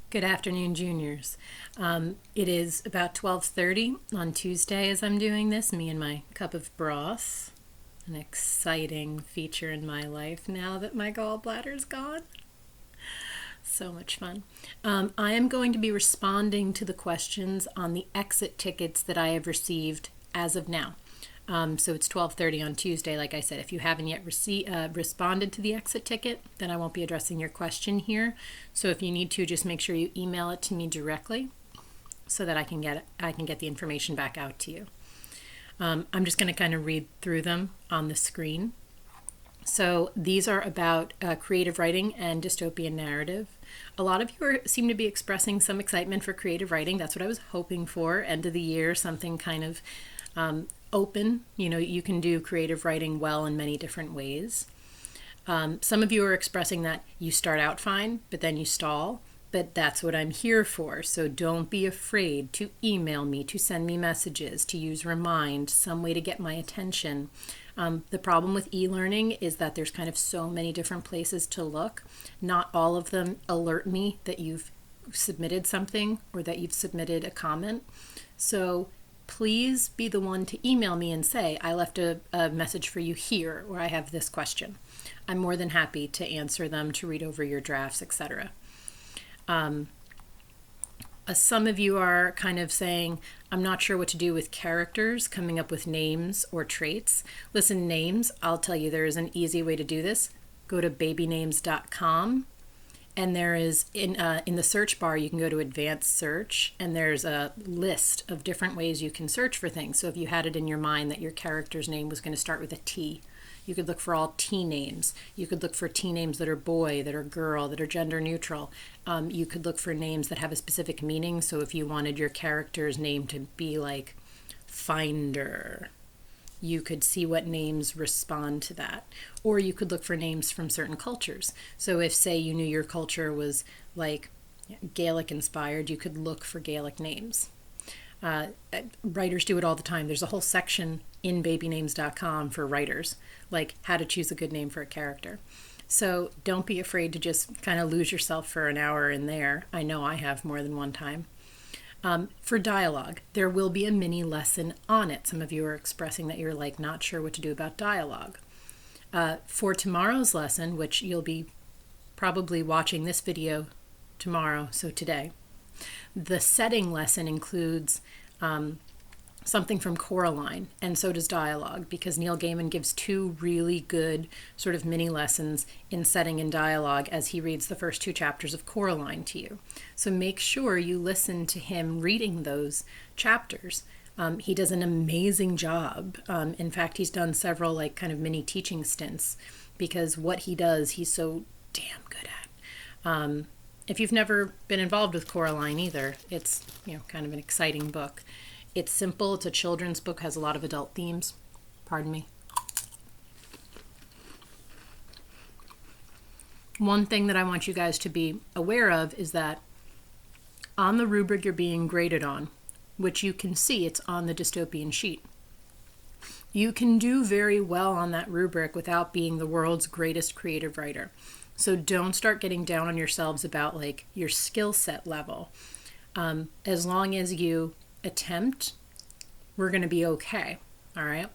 Good afternoon, juniors. It is about 12:30 on Tuesday as I'm doing this, me and my cup of broth, an exciting feature in my life now that my gallbladder's gone. So much fun. I am going to be responding to the questions on the exit tickets that I have received as of now. So it's 12:30 on Tuesday. Like I said, if you haven't yet responded to the exit ticket, then I won't be addressing your question here. So if you need to, just make sure you email it to me directly so that I can get the information back out to you. I'm just going to kind of read through them on the screen. So these are about creative writing and dystopian narrative. A lot of you seem to be expressing some excitement for creative writing. That's what I was hoping for. End of the year, something kind of open. You know, you can do creative writing well in many different ways. Some of you are expressing that you start out fine, but then you stall. But that's what I'm here for. So don't be afraid to email me, to send me messages, to use Remind, some way to get my attention. The problem with e-learning is that there's kind of so many different places to look. Not all of them alert me that you've submitted something or that you've submitted a comment. So please be the one to email me and say, I left a message for you here, or I have this question. I'm more than happy to answer them, to read over your drafts, etc. Some of you are kind of saying, I'm not sure what to do with characters, coming up with names or traits. Listen, names, I'll tell you there is an easy way to do this. Go to babynames.com, and there is, in the search bar, you can go to advanced search, and there's a list of different ways you can search for things. So if you had it in your mind that your character's name was going to start with a T, you could look for all T names. You could look for T names that are boy, that are girl, that are gender neutral. You could look for names that have a specific meaning. So if you wanted your character's name to be like Finder, you could see what names respond to that. Or you could look for names from certain cultures. So if, say, you knew your culture was like Gaelic inspired, you could look for Gaelic names. Writers do it all the time. There's a whole section in babynames.com for writers, like how to choose a good name for a character. So don't be afraid to just kind of lose yourself for an hour in there. I know I have more than one time. For dialogue, there will be a mini lesson on it. Some of you are expressing that you're like not sure what to do about dialogue. For tomorrow's lesson, which you'll be probably watching this video tomorrow, so today, the setting lesson includes something from Coraline, and so does dialogue, because Neil Gaiman gives two really good sort of mini lessons in setting and dialogue as he reads the first two chapters of Coraline to you. So make sure you listen to him reading those chapters. He does an amazing job. In fact, he's done several like kind of mini teaching stints, because what he does, he's so damn good at. If you've never been involved with Coraline either, it's, you know, kind of an exciting book. It's simple. It's a children's book, has a lot of adult themes. Pardon me. One thing that I want you guys to be aware of is that on the rubric you're being graded on, which you can see, it's on the dystopian sheet, you can do very well on that rubric without being the world's greatest creative writer. So don't start getting down on yourselves about like your skill set level. As long as you attempt, we're going to be okay. All right.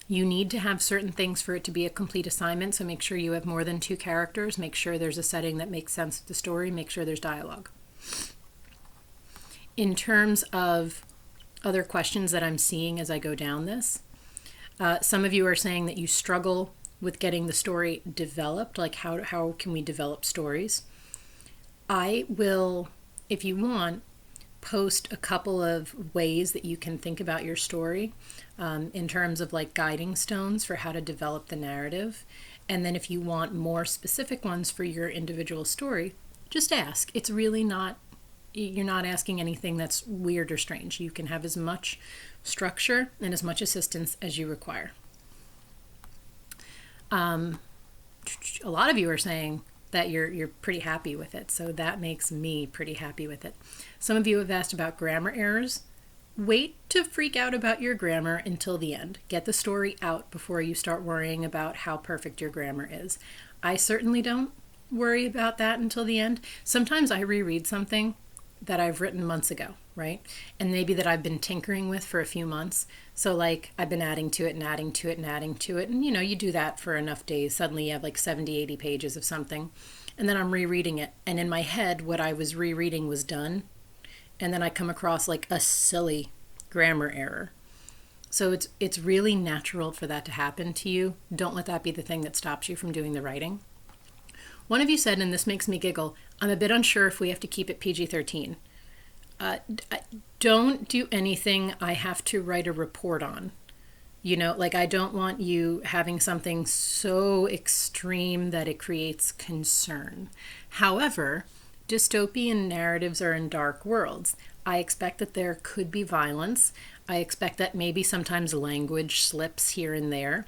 You need to have certain things for it to be a complete assignment. So make sure you have more than two characters. Make sure there's a setting that makes sense of the story. Make sure there's dialogue. In terms of other questions that I'm seeing as I go down this, some of you are saying that you struggle with getting the story developed. Like how can we develop stories? I will, if you want, post a couple of ways that you can think about your story in terms of like guiding stones for how to develop the narrative. And then if you want more specific ones for your individual story, just ask. It's really not, you're not asking anything that's weird or strange. You can have as much structure and as much assistance as you require. A lot of you are saying that you're pretty happy with it, so that makes me pretty happy with it. Some of you have asked about grammar errors. Wait to freak out about your grammar until the end. Get the story out before you start worrying about how perfect your grammar is. I certainly don't. worry about that until the end. Sometimes I reread something that I've written months ago, right? And maybe that I've been tinkering with for a few months. So like I've been adding to it and adding to it and adding to it. And you do that for enough days. Suddenly you have like 70, 80 pages of something. And then I'm rereading it. And in my head, what I was rereading was done. And then I come across like a silly grammar error. So it's really natural for that to happen to you. Don't let that be the thing that stops you from doing the writing. One of you said, and this makes me giggle, I'm a bit unsure if we have to keep it PG-13. Don't do anything I have to write a report on. Like I don't want you having something so extreme that it creates concern. However, dystopian narratives are in dark worlds. I expect that there could be violence. I expect that maybe sometimes language slips here and there.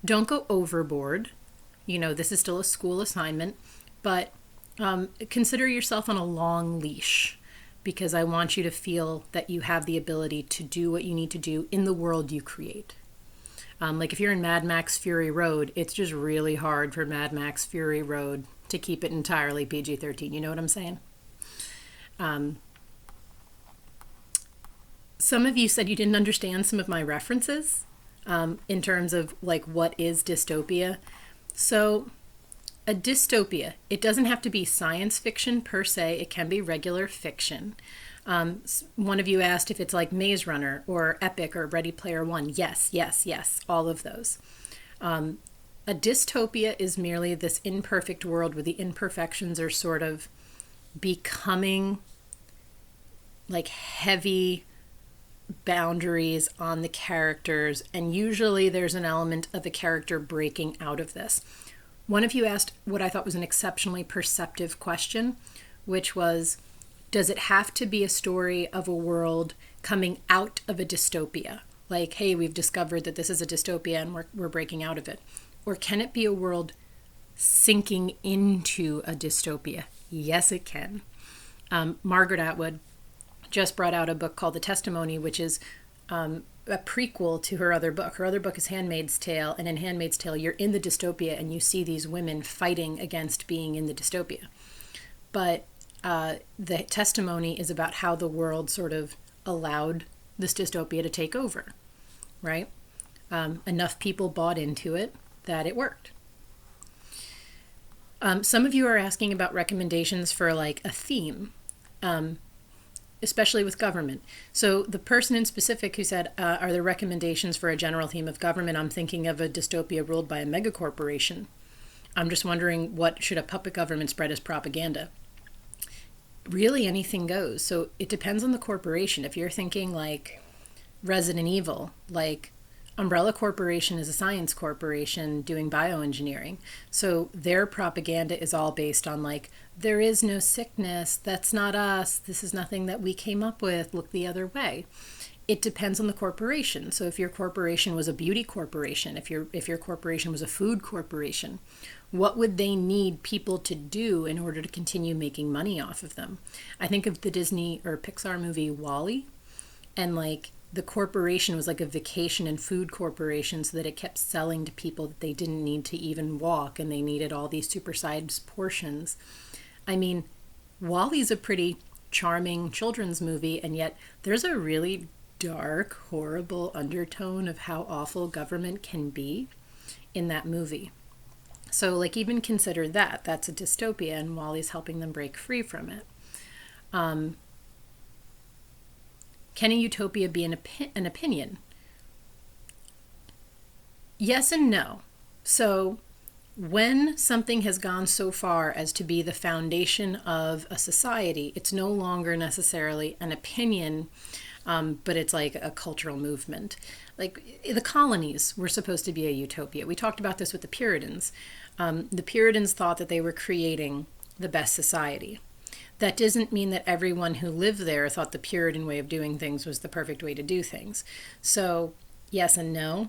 Don't go overboard. This is still a school assignment, but consider yourself on a long leash because I want you to feel that you have the ability to do what you need to do in the world you create. Like if you're in Mad Max Fury Road, it's just really hard for Mad Max Fury Road to keep it entirely PG-13. You know what I'm saying? Some of you said you didn't understand some of my references in terms of like what is dystopia. So a dystopia, it doesn't have to be science fiction per se. It can be regular fiction. One of you asked if it's like Maze Runner or Epic or Ready Player One. Yes, yes, yes, all of those. A dystopia is merely this imperfect world where the imperfections are sort of becoming like heavy boundaries on the characters, and usually there's an element of a character breaking out of this. One of you asked what I thought was an exceptionally perceptive question, which was, does it have to be a story of a world coming out of a dystopia? Like, hey, we've discovered that this is a dystopia and we're breaking out of it. Or can it be a world sinking into a dystopia? Yes, it can. Margaret Atwood just brought out a book called The Testimony, which is a prequel to her other book. Her other book is Handmaid's Tale, and in Handmaid's Tale, you're in the dystopia and you see these women fighting against being in the dystopia. But the Testimony is about how the world sort of allowed this dystopia to take over, right? Enough people bought into it that it worked. Some of you are asking about recommendations for like a theme. Especially with government. So the person in specific who said, are there recommendations for a general theme of government? I'm thinking of a dystopia ruled by a megacorporation. I'm just wondering, what should a puppet government spread as propaganda? Really anything goes. So it depends on the corporation. If you're thinking like Resident Evil, like Umbrella Corporation is a science corporation doing bioengineering. So their propaganda is all based on like, there is no sickness, that's not us, this is nothing that we came up with, look the other way. It depends on the corporation. So if your corporation was a beauty corporation, if your corporation was a food corporation, what would they need people to do in order to continue making money off of them? I think of the Disney or Pixar movie WALL-E, and like the corporation was like a vacation and food corporation, so that it kept selling to people that they didn't need to even walk, and they needed all these supersized portions. I mean, WALL-E's a pretty charming children's movie, and yet there's a really dark, horrible undertone of how awful government can be in that movie. So like even consider that. That's a dystopia, and WALL-E's helping them break free from it. Can a utopia be an opinion? Yes and no. So when something has gone so far as to be the foundation of a society, it's no longer necessarily an opinion, but it's like a cultural movement. Like the colonies were supposed to be a utopia. We talked about this with the Puritans. The Puritans thought that they were creating the best society. That doesn't mean that everyone who lived there thought the Puritan way of doing things was the perfect way to do things. So yes and no.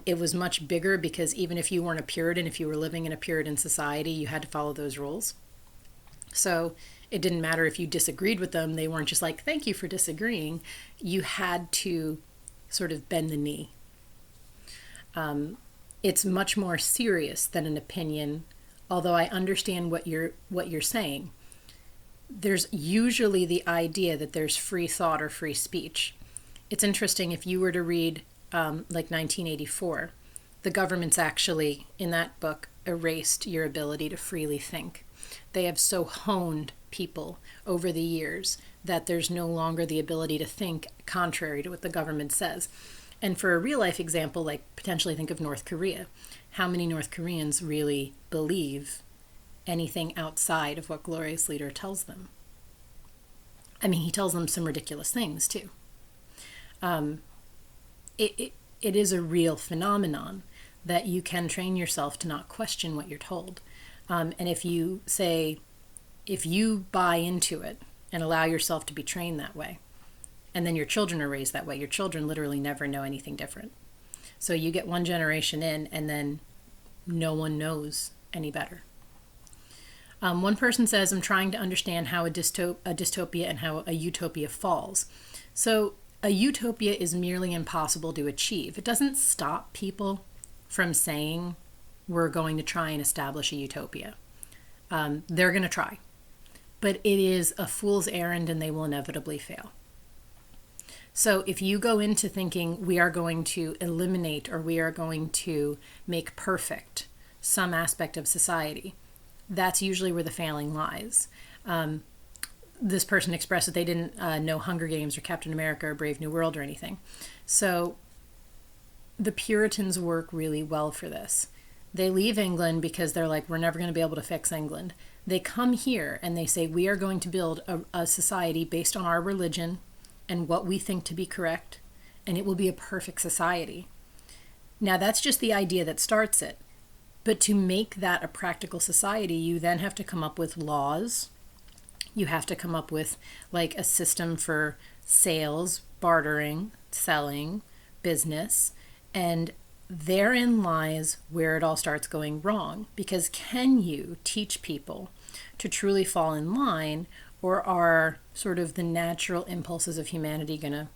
It was much bigger because even if you weren't a Puritan, if you were living in a Puritan society, you had to follow those rules. So it didn't matter if you disagreed with them. They weren't just like, thank you for disagreeing. You had to sort of bend the knee. It's much more serious than an opinion, although I understand what you're saying, there's usually the idea that there's free thought or free speech. It's interesting if you were to read like 1984, the government's actually, in that book, erased your ability to freely think. They have so honed people over the years that there's no longer the ability to think contrary to what the government says. And for a real life example, like potentially think of North Korea. How many North Koreans really believe anything outside of what Glorious Leader tells them? I mean, he tells them some ridiculous things too. It is a real phenomenon that you can train yourself to not question what you're told. And if you buy into it and allow yourself to be trained that way, and then your children are raised that way, your children literally never know anything different. So you get one generation in, and then no one knows any better. One person says, I'm trying to understand how a dystopia and how a utopia falls. So a utopia is merely impossible to achieve. It doesn't stop people from saying we're going to try and establish a utopia. They're going to try. But it is a fool's errand, and they will inevitably fail. So if you go into thinking we are going to eliminate or we are going to make perfect some aspect of society, that's usually where the failing lies. This person expressed that they didn't know Hunger Games or Captain America or Brave New World or anything. So the Puritans work really well for this. They leave England because they're like, we're never going to be able to fix England. They come here and they say, we are going to build a society based on our religion and what we think to be correct, and it will be a perfect society. Now, that's just the idea that starts it. But to make that a practical society, you then have to come up with laws. You have to come up with like a system for sales, bartering, selling, business, and therein lies where it all starts going wrong. Because can you teach people to truly fall in line, or are sort of the natural impulses of humanity gonna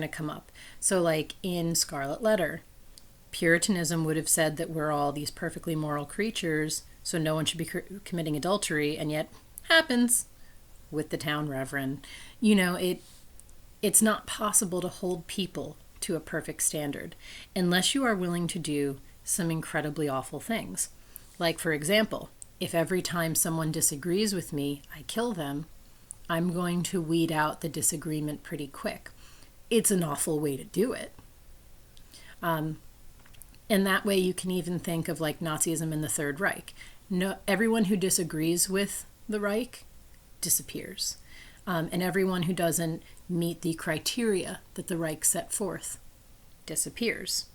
come up? So like in Scarlet Letter, Puritanism would have said that we're all these perfectly moral creatures, so no one should be committing adultery, and yet happens with the town reverend. You know, it's not possible to hold people to a perfect standard unless you are willing to do some incredibly awful things. Like, for example, if every time someone disagrees with me, I kill them, I'm going to weed out the disagreement pretty quick. It's an awful way to do it. And that way you can even think of like Nazism and the Third Reich. No, everyone who disagrees with the Reich disappears. And everyone who doesn't meet the criteria that the Reich set forth disappears.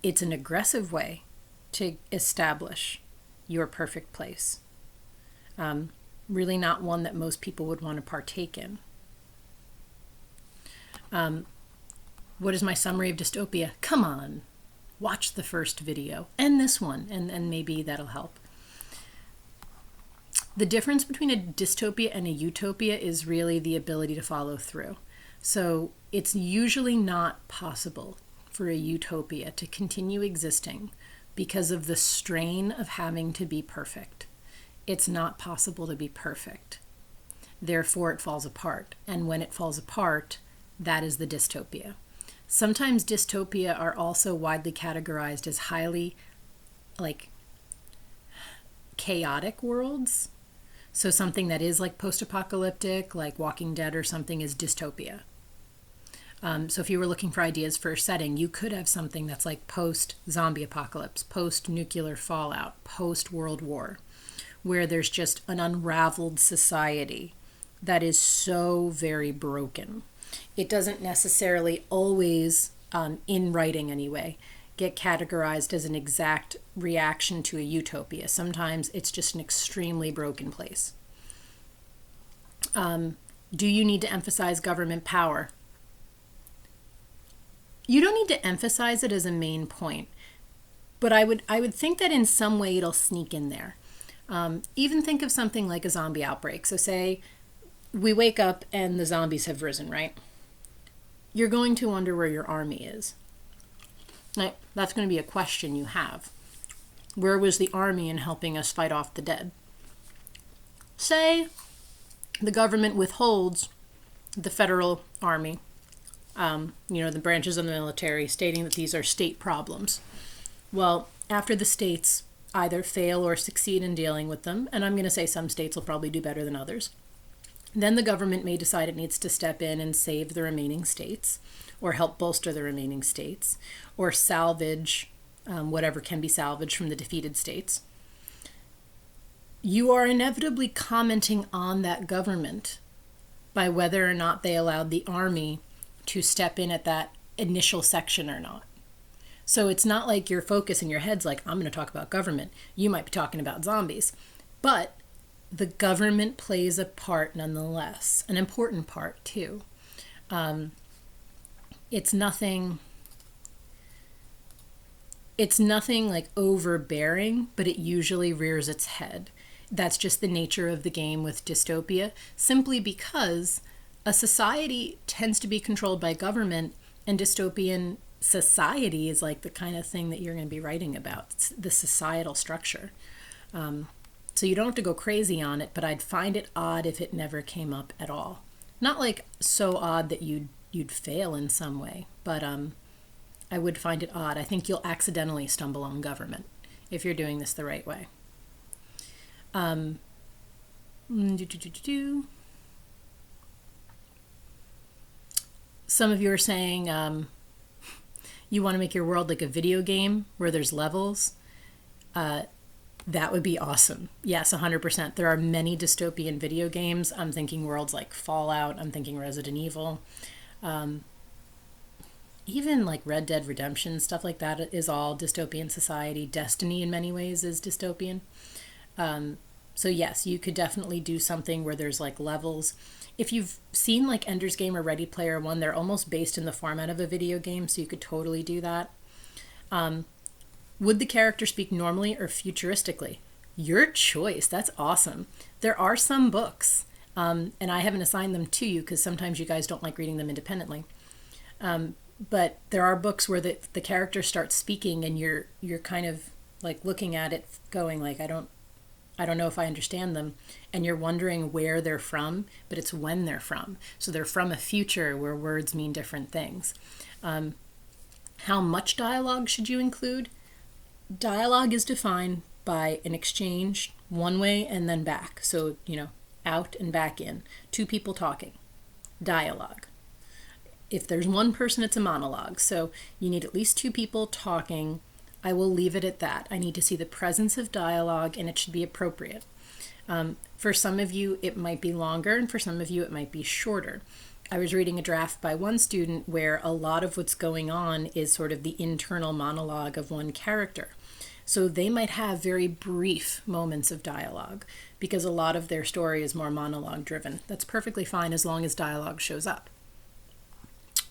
It's an aggressive way to establish your perfect place. Really not one that most people would want to partake in. What is my summary of dystopia? Come on, watch the first video and this one, and maybe that'll help. The difference between a dystopia and a utopia is really the ability to follow through. So it's usually not possible for a utopia to continue existing because of the strain of having to be perfect. It's not possible to be perfect. Therefore, it falls apart. And when it falls apart, that is the dystopia. Sometimes dystopia are also widely categorized as highly, like, chaotic worlds. So something that is like post-apocalyptic, like Walking Dead or something, is dystopia. So if you were looking for ideas for a setting, you could have something that's like post-zombie apocalypse, post-nuclear fallout, post-World War, where there's just an unraveled society that is so very broken. It doesn't necessarily always, in writing anyway, get categorized as an exact reaction to a utopia. Sometimes it's just an extremely broken place. Do you need to emphasize government power? You don't need to emphasize it as a main point, but I would think that in some way it'll sneak in there. Even think of something like a zombie outbreak. So say we wake up and the zombies have risen, right? You're going to wonder where your army is. Right? That's going to be a question you have. Where was the army in helping us fight off the dead? Say the government withholds the federal army, the branches of the military, stating that these are state problems. Well, after the states either fail or succeed in dealing with them, and I'm going to say some states will probably do better than others, then the government may decide it needs to step in and save the remaining states, or help bolster the remaining states, or salvage whatever can be salvaged from the defeated states. You are inevitably commenting on that government by whether or not they allowed the army to step in at that initial section or not. So it's not like your focus in your head's like, I'm going to talk about government. You might be talking about zombies. But the government plays a part nonetheless, an important part too. It's nothing like overbearing, but it usually rears its head. That's just the nature of the game with dystopia, simply because a society tends to be controlled by government, and dystopian society is like the kind of thing that you're going to be writing about. It's the societal structure. So you don't have to go crazy on it, but I'd find it odd if it never came up at all. Not like so odd that you'd fail in some way, but I would find it odd. I think you'll accidentally stumble on government if you're doing this the right way. Some of you are saying you want to make your world like a video game where there's levels. That would be awesome. Yes, 100%. There are many dystopian video games. I'm thinking worlds like Fallout. I'm thinking Resident Evil. Even like Red Dead Redemption, stuff like that is all dystopian society. Destiny in many ways is dystopian. So yes, you could definitely do something where there's like levels. If you've seen like Ender's Game or Ready Player One, they're almost based in the format of a video game, so you could totally do that. Would the character speak normally or futuristically? Your choice. That's awesome. There are some books, and I haven't assigned them to you because sometimes you guys don't like reading them independently. But there are books where the character starts speaking and you're kind of like looking at it going like, I don't know if I understand them, and you're wondering where they're from, but it's when they're from. So they're from a future where words mean different things. How much dialogue should you include? Dialogue is defined by an exchange one way and then back. So, out and back in. Two people talking. Dialogue. If there's one person, it's a monologue. So you need at least two people talking. I will leave it at that. I need to see the presence of dialogue, and it should be appropriate. For some of you, it might be longer, and for some of you, it might be shorter. I was reading a draft by one student where a lot of what's going on is sort of the internal monologue of one character. So they might have very brief moments of dialogue because a lot of their story is more monologue driven. That's perfectly fine as long as dialogue shows up.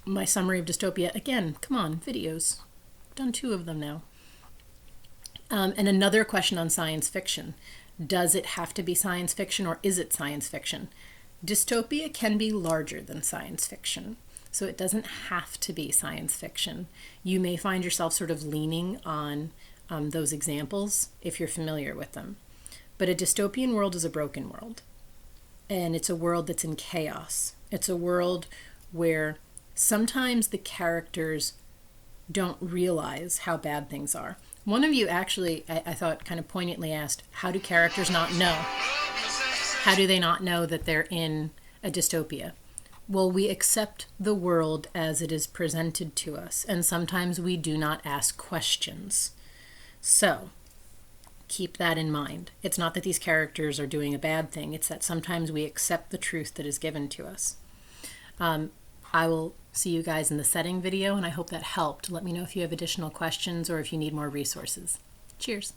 My summary of dystopia, again, come on, videos. I've done 2 of them now. And another question on science fiction. Does it have to be science fiction, or is it science fiction? Dystopia can be larger than science fiction, so it doesn't have to be science fiction. You may find yourself sort of leaning on those examples if you're familiar with them. But a dystopian world is a broken world, and it's a world that's in chaos. It's a world where sometimes the characters don't realize how bad things are. One of you actually, I thought, kind of poignantly asked, how do characters not know? How do they not know that they're in a dystopia? Well, we accept the world as it is presented to us, and sometimes we do not ask questions. So, keep that in mind. It's not that these characters are doing a bad thing, it's that sometimes we accept the truth that is given to us. I will see you guys in the setting video, and I hope that helped. Let me know if you have additional questions or if you need more resources. Cheers.